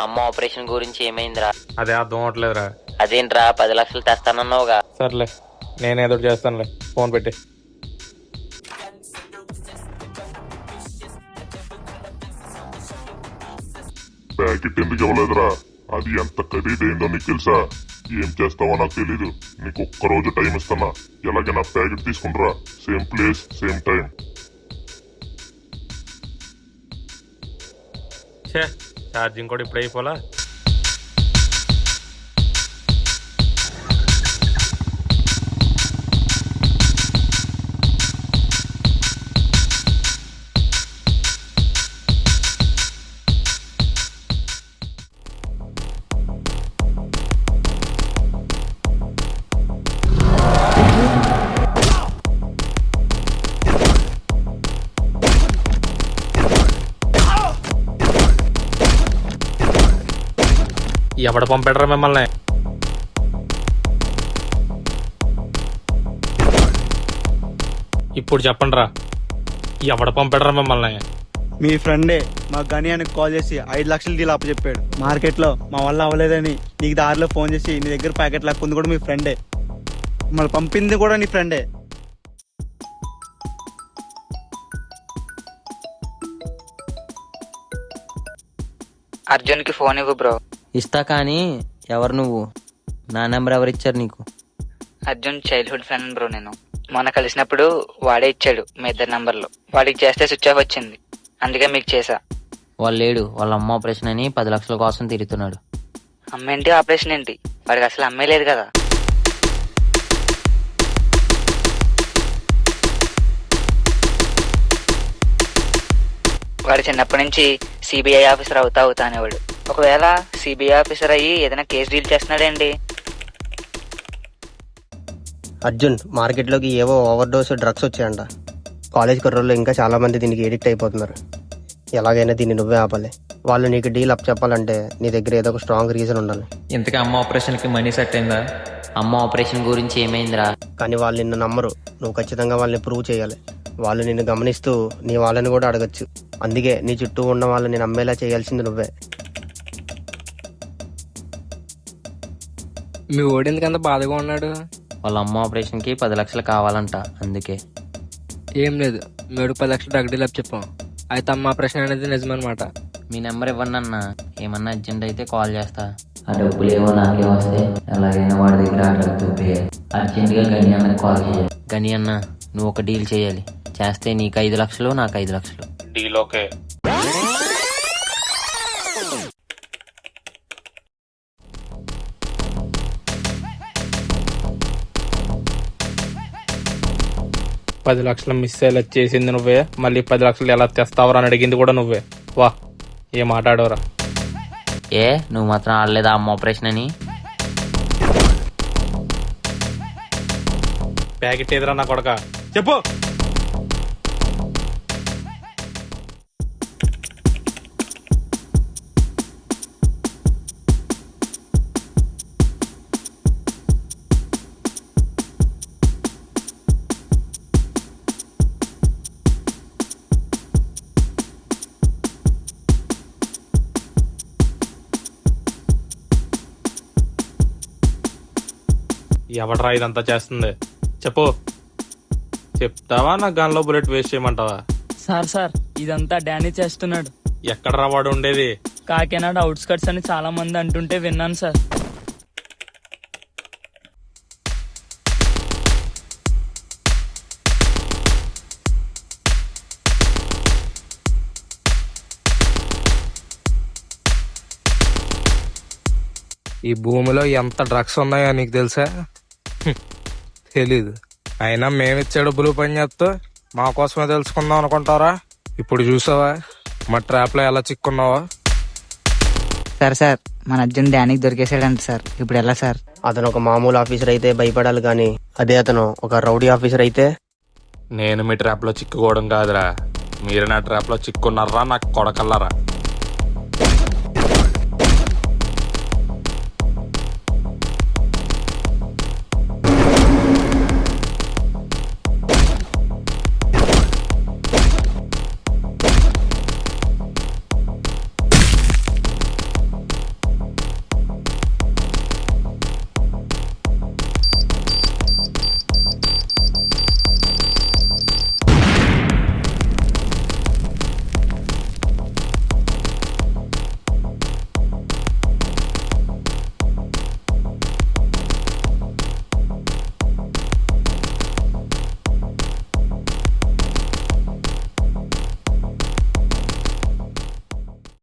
అమ్మ ఆపరేషన్ గురించి ఏమైందిరా? అదే అర్థం అవట్లేదురా. అదేంట్రా 10 లక్షలు తెస్తానన్నావుగా? సర్లే నేనేదో చేస్తానులే, ఫోన్ పెట్టి. ప్యాకెట్ ఎందుకు ఇవ్వలేదురా? అది ఎంత ఖరీదైందో నీకు తెలుసా? ఏం చేస్తావో నాకు తెలీదు. నీకు ఒక్కరోజు టైం ఇస్తున్నా, ఎలాగైనా ప్యాకెట్ తీసుకుంటారా. Same place same time. Charging కూడా ఇప్పుడు అయిపోలా. ఎవడ పంపెడరా మిమ్మల్ని? ఇప్పుడు చెప్పండి రా, ఎవడ పంపెడరా మిమ్మల్ని? మీ ఫ్రెండే మా గనియానికి కాల్ చేసి 5 లక్షలు డీల్ అప్పచెప్పాడు. మార్కెట్ లో మా వల్ల అవ్వలేదని నీకు దారిలో ఫోన్ చేసి నీ దగ్గర ప్యాకెట్ లాక్కుంది కూడా మీ ఫ్రెండే. మళ్ళీ పంపింది కూడా నీ ఫ్రెండే. అర్జున్కి ఫోన్ ఇవ్వు బ్రో. ఇస్తా, కానీ ఎవరు నువ్వు? నా నెంబర్ ఎవరిచ్చారు నీకు? Arjun childhood friend bro. నేను మొన్న కలిసినప్పుడు వాడే ఇచ్చాడు మీ ఇద్దరు నంబర్లు. వాడికి చేస్తే స్విచ్ ఆఫ్ వచ్చింది, అందుకే మీకు చేసా. వాళ్ళు లేడు, వాళ్ళ అమ్మ ఆపరేషన్ అని 10 లక్షల కోసం తిరుగుతున్నాడు. అమ్మేంటి ఆపరేషన్ ఏంటి? వాడికి అసలు అమ్మే లేదు కదా. వాడు చిన్నప్పటి నుంచి సిబిఐ ఆఫీసర్ అవుతా అనేవాడు. ఒకవేళ సిబిఐ ఆఫీసర్ అయ్యి ఏదైనా కేసు డీల్ చేస్తున్నాడేంటి? అర్జున్, మార్కెట్లోకి ఏవో ఓవర్ డోస్ డ్రగ్స్ వచ్చాయంట. కాలేజ్ కుర్రోళ్ళు ఇంకా చాలా మంది దీనికి ఎడిక్ట్ అయిపోతున్నారు. ఎలాగైనా దీన్ని నువ్వే ఆపాలి. వాళ్ళు నీకు డీల్ అప్ చెప్పాలంటే నీ దగ్గర ఏదో ఒక స్ట్రాంగ్ రీజన్ ఉండాలి. ఇంతకీ అమ్మ ఆపరేషన్ కి మనీ సెట్ అయిందా? అమ్మ ఆపరేషన్ గురించి ఏమైందిరా? కానీ వాళ్ళు నిన్ను నమ్మరు. నువ్వు ఖచ్చితంగా వాళ్ళని ప్రూవ్ చేయాలి. వాళ్ళు నిన్ను గమనిస్తూ నీ వాళ్ళని కూడా అడగచ్చు. అందుకే నీ చుట్టూ ఉన్న వాళ్ళని నమ్మేలా చేయాల్సింది నువ్వే. మీ ఓడేందుకంత బాధగా ఉన్నాడు? వాళ్ళ అమ్మ ఆపరేషన్ కి 10 లక్షలు కావాలంట, అందుకే. ఏం లేదు, మేడు 10 లక్షలు డ్రగ్ డీల్ చెప్పాం. అయితే అమ్మ ఆపరేషన్ అనేది నిజమన్నమాట. మీ నెంబర్ ఇవ్వండి అన్న, ఏమన్నా అర్జెంట్ అయితే కాల్ చేస్తా. ఆ డబ్బులు ఏవో నాకే వస్తే ఎలాగైనా వాడి దగ్గర అర్జెంట్ గా గని అన్నకి కాల్ చేయాలి. గని అన్న, నువ్వు ఒక డీల్ చేయాలి. చేస్తే నీకు 5 లక్షలు, నాకు 5 లక్షలు. Deal okay. పది లక్షలు మిస్ అయ్యేలా చేసింది నువ్వే, మళ్ళీ 10 లక్షలు ఎలా తెస్తావరా అని అడిగింది కూడా నువ్వే. వా, ఏం మాట్లాడవరా? ఏ నువ్వు మాత్రం ఆడలేదా అమ్మ ఆపరేషన్ అని? ప్యాకెట్ ఏదిరా నా కొడక, చెప్పు. ఎవడరా ఇదంతా చేస్తుంది? చెప్పు. చెప్తావా నా గన్లో బుల్లెట్ వేస్ట్ చేయమంటావా? సార్ ఇదంతా డానీ చేస్తున్నాడు. ఎక్కడరా వాడు ఉండేది? కాకినాడ అవుట్స్కట్స్ అని చాలా మంది అంటుంటే విన్నాను సార్. ఈ భూమిలో ఎంత డ్రగ్స్ ఉన్నాయో నీకు తెలుసా? తెలీదు. అయినా మేమిచ్చే డబ్బులు పని చేస్తూ మా కోసమే తెలుసుకుందాం అనుకుంటారా? ఇప్పుడు చూసావా మా ట్రాప్ లో ఎలా చిక్కున్నావా? సార్ మన అర్జున్ డానీకి దొరికేసాడంట సార్. ఇప్పుడు ఎలా సార్? అతను ఒక మామూలు ఆఫీసర్ అయితే భయపడాలి, కానీ అదే అతను ఒక రౌడీ ఆఫీసర్ అయితే. నేను మీ ట్రాప్ లో చిక్కుకోవడం కాదురా, మీరు నా ట్రాప్ లో చిక్కున్నారా నాకు కొడకల్లారా.